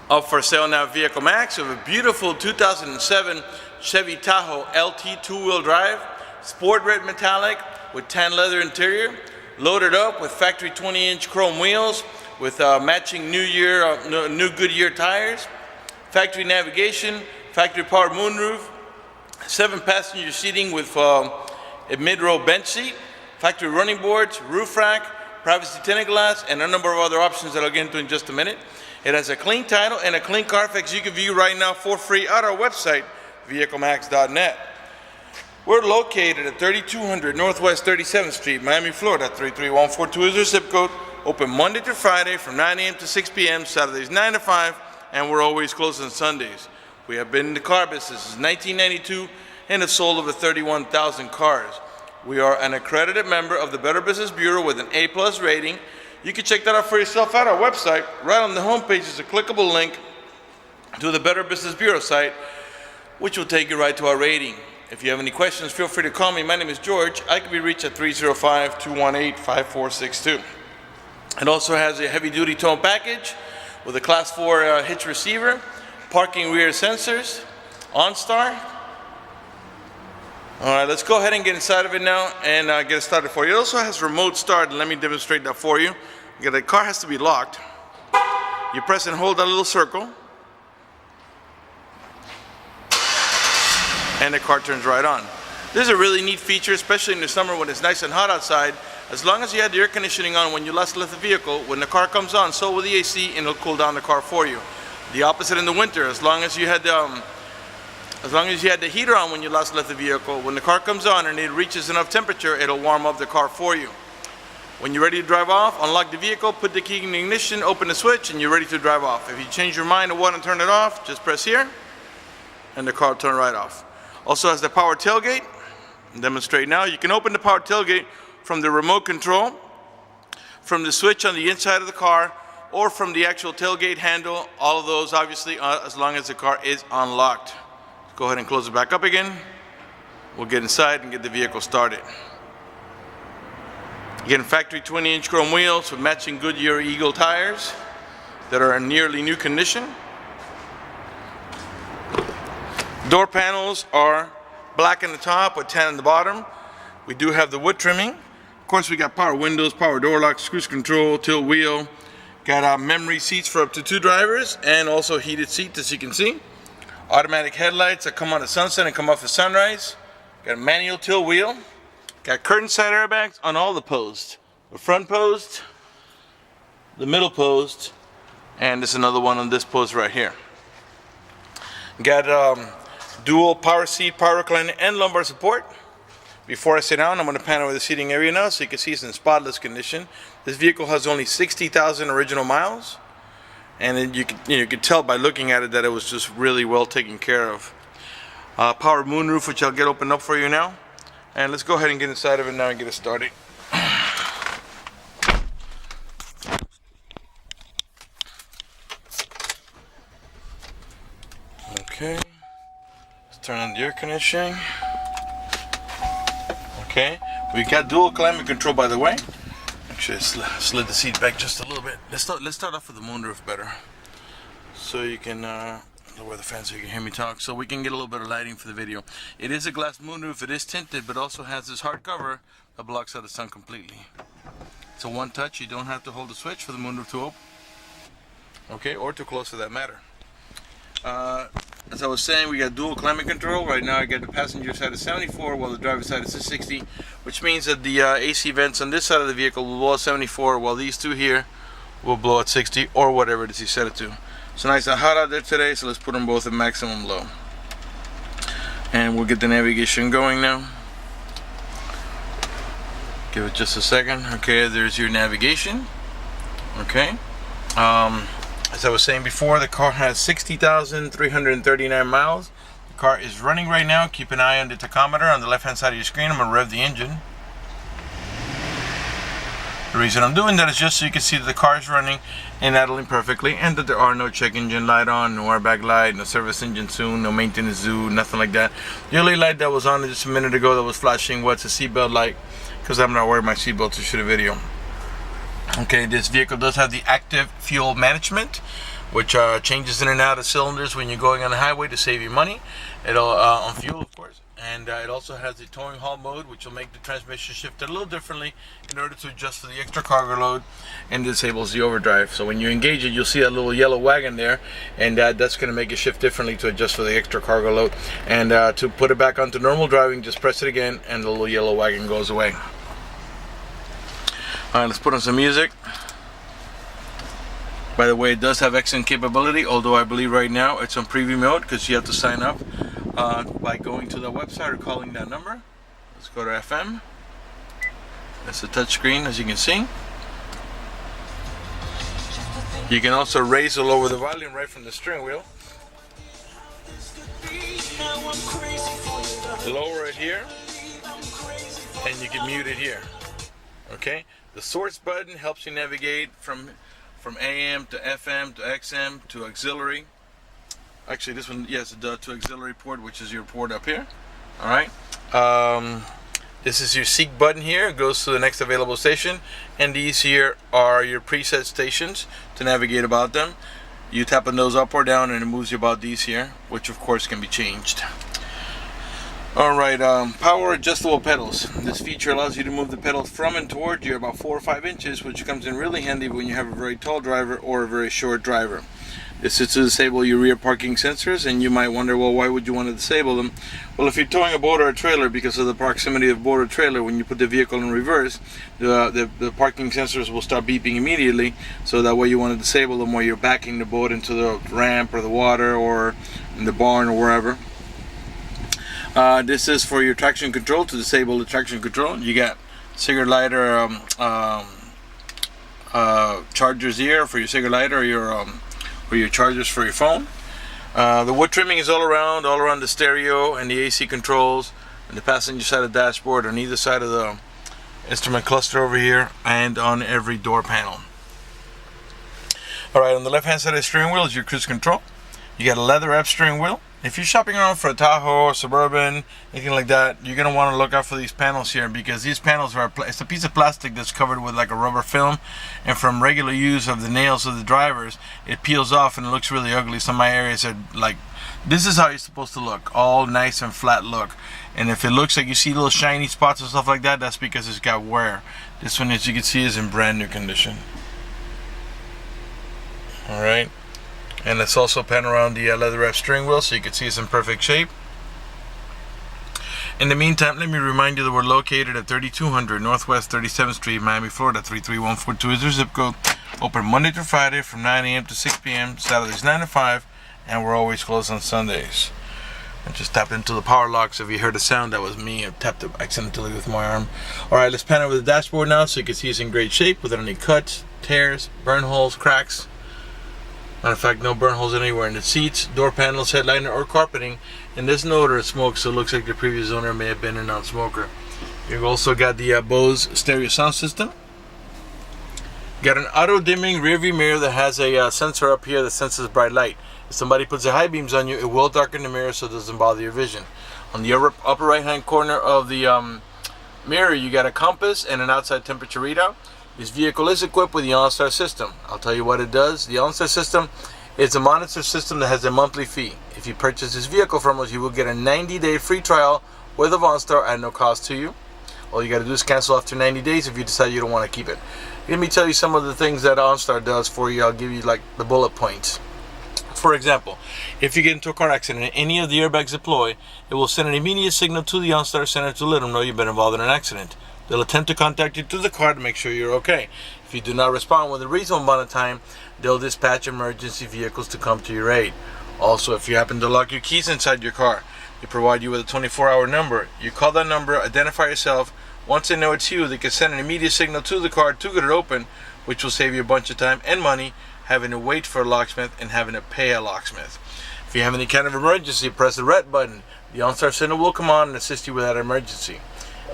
Up for sale now, Vehiclemax. We have a beautiful 2007 Chevy Tahoe LT two-wheel drive, sport red metallic with tan leather interior, loaded up with factory 20-inch chrome wheels with matching new Goodyear tires, factory navigation, factory powered moonroof, 7-passenger seating with a mid-row bench seat, factory running boards, roof rack, privacy tinted glass, and a number of other options that I'll get into in just a minute. It has a clean title and a clean Carfax you can view right now for free at our website, vehiclemax.net. We're located at 3200 Northwest 37th Street, Miami, Florida. 33142 is our zip code. Open Monday to Friday from 9 a.m. to 6 p.m., Saturdays 9 to 5, and we're always closed on Sundays. We have been in the car business since 1992 and have sold over 31,000 cars. We are an accredited member of the Better Business Bureau with an A+ rating. You can check that out for yourself at our website. Right on the homepage is a clickable link to the Better Business Bureau site, which will take you right to our rating. If you have any questions, feel free to call me. My name is George. I can be reached at 305-218-5462. It also has a heavy-duty towing package with a Class 4 hitch receiver, parking rear sensors, Onstar. All right, let's go ahead and get inside of it now and get it started for you. It also has remote start, and let me demonstrate that for you. The car has to be locked. You press and hold that little circle, and the car turns right on. This is a really neat feature, especially in the summer when it's nice and hot outside. As long as you had the air conditioning on when you last left the vehicle, when the car comes on, so will the AC, and it'll cool down the car for you. The opposite in the winter. As long as you had the heater on when you last left the vehicle, when the car comes on and it reaches enough temperature, it'll warm up the car for you. When you're ready to drive off, unlock the vehicle, put the key in the ignition, open the switch, and you're ready to drive off. If you change your mind and want to turn it off, just press here, and the car will turn right off. Also has the power tailgate. I'll demonstrate now. You can open the power tailgate from the remote control, from the switch on the inside of the car, or from the actual tailgate handle. All of those, obviously, as long as the car is unlocked. Go ahead and close it back up again. We'll get inside and get the vehicle started. Again, factory 20-inch chrome wheels with matching Goodyear Eagle tires that are in nearly new condition. Door panels are black in the top with tan in the bottom. We do have the wood trimming. Of course, we got power windows, power door locks, cruise control, tilt wheel. Got memory seats for up to 2 drivers and also heated seats, as you can see. Automatic headlights that come on at sunset and come off at sunrise. Got a manual tilt wheel. Got curtain side airbags on all the posts. The front post, the middle post, and there's another one on this post right here. Got dual power seat, power recliner, and lumbar support. Before I sit down, I'm going to pan over the seating area now so you can see it's in spotless condition. This vehicle has only 60,000 original miles. And then you could tell by looking at it that it was just really well taken care of. Power moonroof, which I'll get opened up for you now. And let's go ahead and get inside of it now and get it started. Okay, let's turn on the air conditioning. Okay, we got dual climate control, by the way. Actually, I slid the seat back just a little bit. Let's start off with the moonroof better, so you can lower the fan so you can hear me talk, so we can get a little bit of lighting for the video. It is a glass moonroof. It is tinted, but also has this hard cover that blocks out the sun completely. It's a one touch. You don't have to hold the switch for the moonroof to open, okay, or to close for that matter. As I was saying, we got dual climate control. Right now I got the passenger side at 74 while the driver's side is at 60, which means that the AC vents on this side of the vehicle will blow at 74 while these two here will blow at 60 or whatever it is you set it to. It's nice and hot out there today, so let's put them both at maximum low. And we'll get the navigation going now. Give it just a second. Okay, there's your navigation. Okay. As I was saying before, the car has 60,339 miles. The car is running right now. Keep an eye on the tachometer on the left hand side of your screen. I'm going to rev the engine. The reason I'm doing that is just so you can see that the car is running and idling perfectly, and that there are no check engine light on, no airbag light, no service engine soon, no maintenance zoo, nothing like that. The only light that was on just a minute ago that was flashing was a seatbelt light, because I'm not wearing my seatbelt to shoot a video. Okay, this vehicle does have the active fuel management, which changes in and out of cylinders when you're going on the highway to save you money. It'll on fuel, of course. And it also has the towing haul mode, which will make the transmission shift a little differently in order to adjust for the extra cargo load, and disables the overdrive. So when you engage it, you'll see that little yellow wagon there, and that's going to make it shift differently to adjust for the extra cargo load. And to put it back onto normal driving, just press it again, and the little yellow wagon goes away. All right, let's put on some music. By the way, it does have XM capability, although I believe right now it's on preview mode because you have to sign up by going to the website or calling that number. Let's go to FM. That's the touch screen, as you can see. You can also raise or lower the volume right from the steering wheel. Lower it here, and you can mute it here. Okay. The source button helps you navigate from AM to FM to XM to auxiliary. Actually, this one, yes, to auxiliary port, which is your port up here. All right. This is your seek button here. It goes to the next available station, and these here are your preset stations to navigate about them. You tap on those up or down, and it moves you about these here, which of course can be changed. Alright, power adjustable pedals. This feature allows you to move the pedals from and toward you about 4 or 5 inches, which comes in really handy when you have a very tall driver or a very short driver. This is to disable your rear parking sensors, and you might wonder, well, why would you want to disable them? Well, if you're towing a boat or a trailer, because of the proximity of boat or trailer, when you put the vehicle in reverse, the parking sensors will start beeping immediately, so that way you want to disable them while you're backing the boat into the ramp or the water or in the barn or wherever. This is for your traction control, to disable the traction control. You got cigarette lighter chargers here for your cigarette lighter, or your chargers for your phone. The wood trimming is all around the stereo and the AC controls, and the passenger side of the dashboard, on either side of the instrument cluster over here, and on every door panel. Alright, on the left hand side of the steering wheel is your cruise control. You got a leather wrap steering wheel. If you're shopping around for a Tahoe or Suburban, anything like that, you're going to want to look out for these panels here, because these panels are it's a piece of plastic that's covered with like a rubber film, and from regular use of the nails of the drivers, it peels off and it looks really ugly. Some of my areas are like, this is how you're supposed to look, all nice and flat look. And if it looks like you see little shiny spots and stuff like that, that's because it's got wear. This one, as you can see, is in brand new condition. Alright. And let's also pan around the leather wrap steering wheel so you can see it's in perfect shape. In the meantime, let me remind you that we're located at 3200 Northwest 37th Street, Miami, Florida 33142 is our zip code. Open Monday through Friday from 9 a.m. to 6 p.m. Saturdays 9 to 5, and we're always closed on Sundays. I just tapped into the power locks. If you heard a sound, that was me. I tapped it accidentally with my arm. Alright, let's pan over the dashboard now so you can see it's in great shape without any cuts, tears, burn holes, cracks. Matter of fact, no burn holes anywhere in the seats, door panels, headliner, or carpeting. And there's no odor of smoke, so it looks like the previous owner may have been a non-smoker. You've also got the Bose stereo sound system. Got an auto-dimming rearview mirror that has a sensor up here that senses bright light. If somebody puts the high beams on you, it will darken the mirror so it doesn't bother your vision. On the upper right-hand corner of the mirror, you got a compass and an outside temperature readout. This vehicle is equipped with the Onstar system. I'll tell you what it does. The Onstar system is a monitor system that has a monthly fee. If you purchase this vehicle from us, you will get a 90-day free trial with the Onstar at no cost to you. All you got to do is cancel after 90 days if you decide you don't want to keep it. Let me tell you some of the things that Onstar does for you. I'll give you like the bullet points. For example, if you get into a car accident and any of the airbags deploy, it will send an immediate signal to the Onstar Center to let them know you've been involved in an accident. They'll attempt to contact you through the car to make sure you're okay. If you do not respond within a reasonable amount of time, they'll dispatch emergency vehicles to come to your aid. Also, if you happen to lock your keys inside your car, they provide you with a 24-hour number. You call that number, identify yourself. Once they know it's you, they can send an immediate signal to the car to get it open, which will save you a bunch of time and money having to wait for a locksmith and having to pay a locksmith. If you have any kind of emergency, press the red button. The OnStar Center will come on and assist you with that emergency.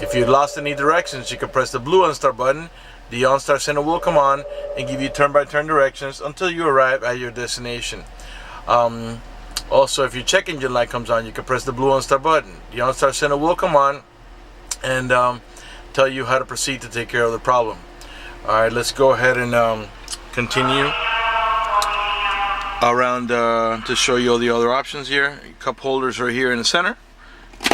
If you lost any directions, you can press the blue OnStar button. The OnStar Center will come on and give you turn-by-turn directions until you arrive at your destination. Also, if your check engine light comes on, you can press the blue OnStar button. The OnStar Center will come on and tell you how to proceed to take care of the problem. Alright, let's go ahead and continue. around to show you all the other options here. Cup holders are here in the center.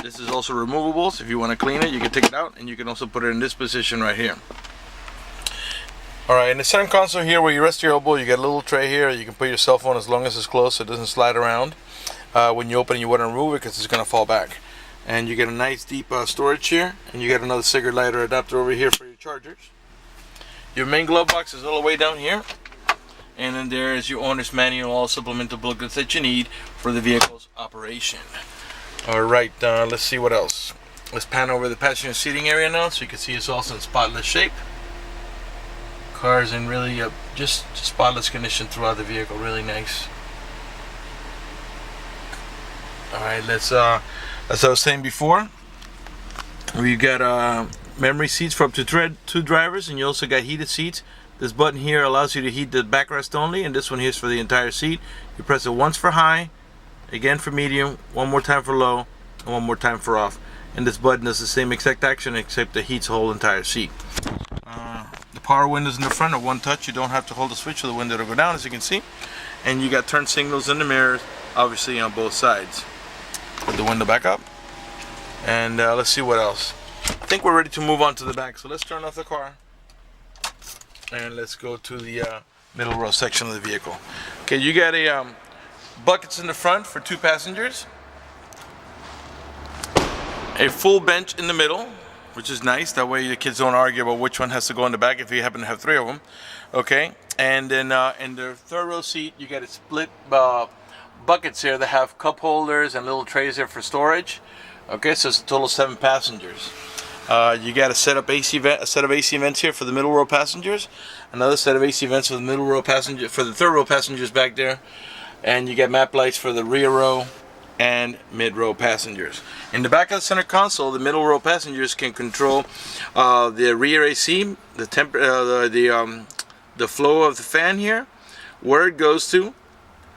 This is also removable, so if you want to clean it, you can take it out, and you can also put it in this position right here. Alright, in the center console here where you rest your elbow, you got a little tray here. You can put your cell phone as long as it's close so it doesn't slide around. When you open it, you want to remove it because it's going to fall back. And you get a nice deep storage here, and you got another cigarette lighter adapter over here for your chargers. Your main glove box is all the way down here. And then there is your owner's manual, all supplemental booklets that you need for the vehicle's operation. Alright, let's see what else. Let's pan over the passenger seating area now so you can see it's also in spotless shape. Car's in really just spotless condition throughout the vehicle, really nice. Alright, let's as I was saying before, we got memory seats for up to two drivers, and you also got heated seats. This button here allows you to heat the backrest only, and this one here is for the entire seat. You press it once for high, again for medium, one more time for low, and one more time for off. And this button does the same exact action except it heats the whole entire seat. The power windows in the front are one touch. You don't have to hold the switch for the window to go down, as you can see. And you got turn signals in the mirrors, obviously on both sides. Put the window back up. And let's see what else. I think we're ready to move on to the back. So let's turn off the car. And let's go to the middle row section of the vehicle. Okay, you got a buckets in the front for 2 passengers. A full bench in the middle, which is nice. That way the kids don't argue about which one has to go in the back if you happen to have 3 of them. Okay, and then in the third row seat, you got a split buckets here that have cup holders and little trays here for storage. Okay, so it's a total of 7 passengers. You got a set of AC vents here for the middle row passengers. Another set of AC vents for the middle row passenger, for the third row passengers back there. And you got map lights for the rear row and mid row passengers. In the back of the center console, the middle row passengers can control the rear AC, the flow of the fan here, where it goes to,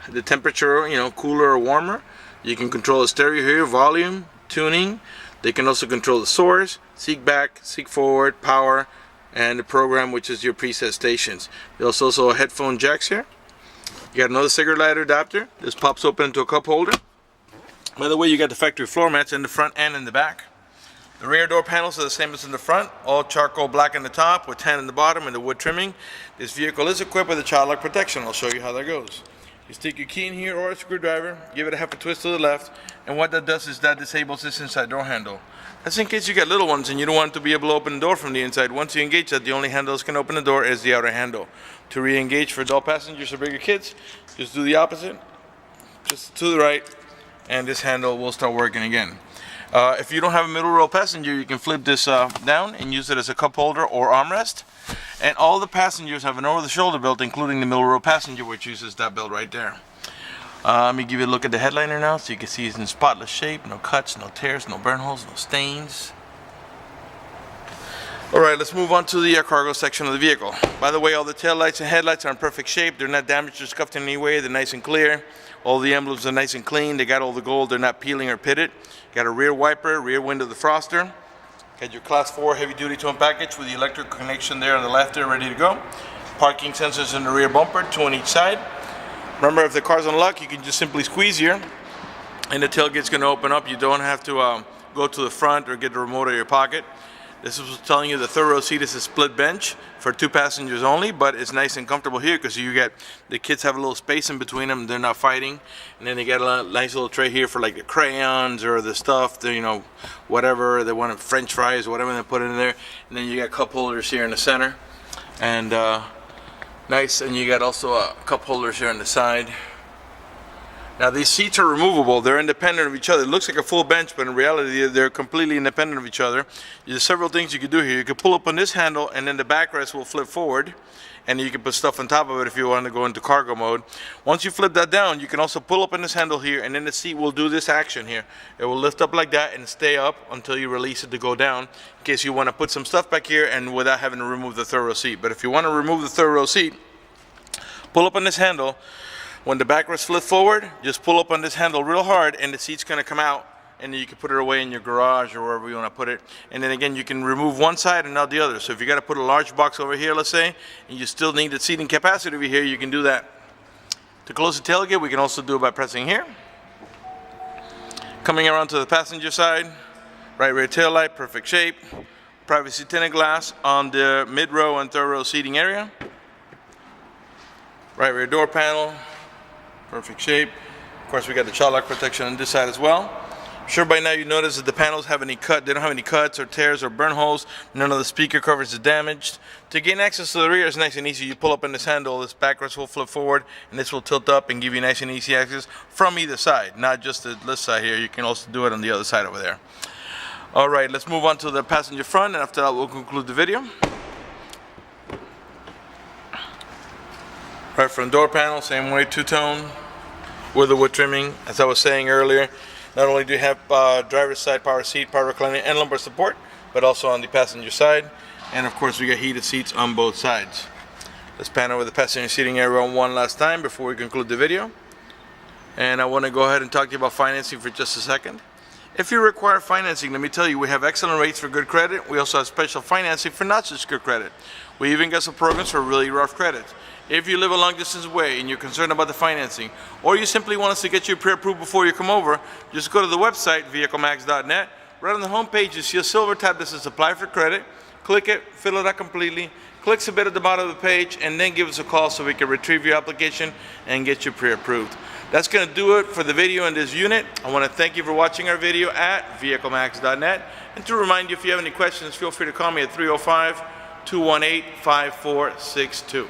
the temperature, cooler or warmer. You can control the stereo here, volume, tuning. They can also control the source, seek back, seek forward, power, and the program, which is your preset stations. There's also a headphone jacks here. You got another cigarette lighter adapter. This pops open into a cup holder. By the way, you got the factory floor mats in the front and in the back. The rear door panels are the same as in the front, all charcoal black in the top with tan in the bottom and the wood trimming. This vehicle is equipped with a child lock protection. I'll show you how that goes. You stick your key in here or a screwdriver, give it a half a twist to the left, and what that does is that disables this inside door handle. That's in case you got little ones and you don't want to be able to open the door from the inside. Once you engage that, the only handle that can open the door is the outer handle. To re-engage for adult passengers or bigger kids, just do the opposite, just to the right, and this handle will start working again. If you don't have a middle row passenger, you can flip this down and use it as a cup holder or armrest. And all the passengers have an over-the-shoulder belt, including the middle row passenger, which uses that belt right there. Let me give you a look at the headliner now, so you can see it's in spotless shape. No cuts, no tears, no burn holes, no stains. Alright, let's move on to the cargo section of the vehicle. By the way, all the tail lights and headlights are in perfect shape. They're not damaged or scuffed in any way. They're nice and clear. All the emblems are nice and clean. They got all the gold. They're not peeling or pitted. Got a rear wiper, rear window defroster. Got your class 4 heavy duty towing package with the electric connection there on the left there, ready to go. Parking sensors in the rear bumper, 2 on each side. Remember, if the car's unlocked, you can just simply squeeze here and the tailgate's going to open up. You don't have to go to the front or get the remote out of your pocket. This was telling you the third row seat is a split bench for 2 passengers only, but it's nice and comfortable here because you get the kids have a little space in between them. They're not fighting, and then they got a nice little tray here for like the crayons or the stuff, whatever they want, French fries, whatever they put in there. And then you got cup holders here in the center, and nice. And you got also cup holders here on the side. Now these seats are removable. They're independent of each other. It looks like a full bench, but in reality they're completely independent of each other. There's several things you can do here. You can pull up on this handle and then the backrest will flip forward, and you can put stuff on top of it if you want to go into cargo mode. Once you flip that down, you can also pull up on this handle here, and then the seat will do this action here. It will lift up like that and stay up until you release it to go down, in case you want to put some stuff back here and without having to remove the third row seat. But if you want to remove the third row seat, pull up on this handle. When the backrest flip forward, just pull up on this handle real hard and the seat's going to come out, and then you can put it away in your garage or wherever you want to put it. And then again, you can remove one side and not the other. So if you got to put a large box over here, let's say, and you still need the seating capacity over here, you can do that. To close the tailgate, we can also do it by pressing here. Coming around to the passenger side, right rear tail light, perfect shape. Privacy tinted glass on the mid-row and third-row seating area. Right rear door panel, perfect shape. Of course, we got the child lock protection on this side as well. I'm sure by now you notice that the panels they don't have any cuts or tears or burn holes. None of the speaker covers is damaged. To gain access to the rear is nice and easy. You pull up in this handle, this backrest will flip forward, and this will tilt up and give you nice and easy access from either side, not just this side here. You can also do it on the other side over there. All right, let's move on to the passenger front, and after that we'll conclude the video. Right front door panel, same way, two-tone with the wood trimming. As I was saying earlier, not only do you have driver's side power seat, power reclining, and lumbar support, but also on the passenger side. And of course, we got heated seats on both sides. Let's pan over the passenger seating area one last time before we conclude the video. And I want to go ahead and talk to you about financing for just a second. If you require financing, let me tell you, we have excellent rates for good credit. We also have special financing for not such good credit. We even got some programs for really rough credit. If you live a long distance away and you're concerned about the financing, or you simply want us to get you pre-approved before you come over, just go to the website, vehiclemax.net. Right on the home page, you see a silver tab that says Apply for Credit. Click it, fill it out completely, click Submit at the bottom of the page, and then give us a call so we can retrieve your application and get you pre-approved. That's going to do it for the video in this unit. I want to thank you for watching our video at vehiclemax.net. And to remind you, if you have any questions, feel free to call me at 305-218-5462.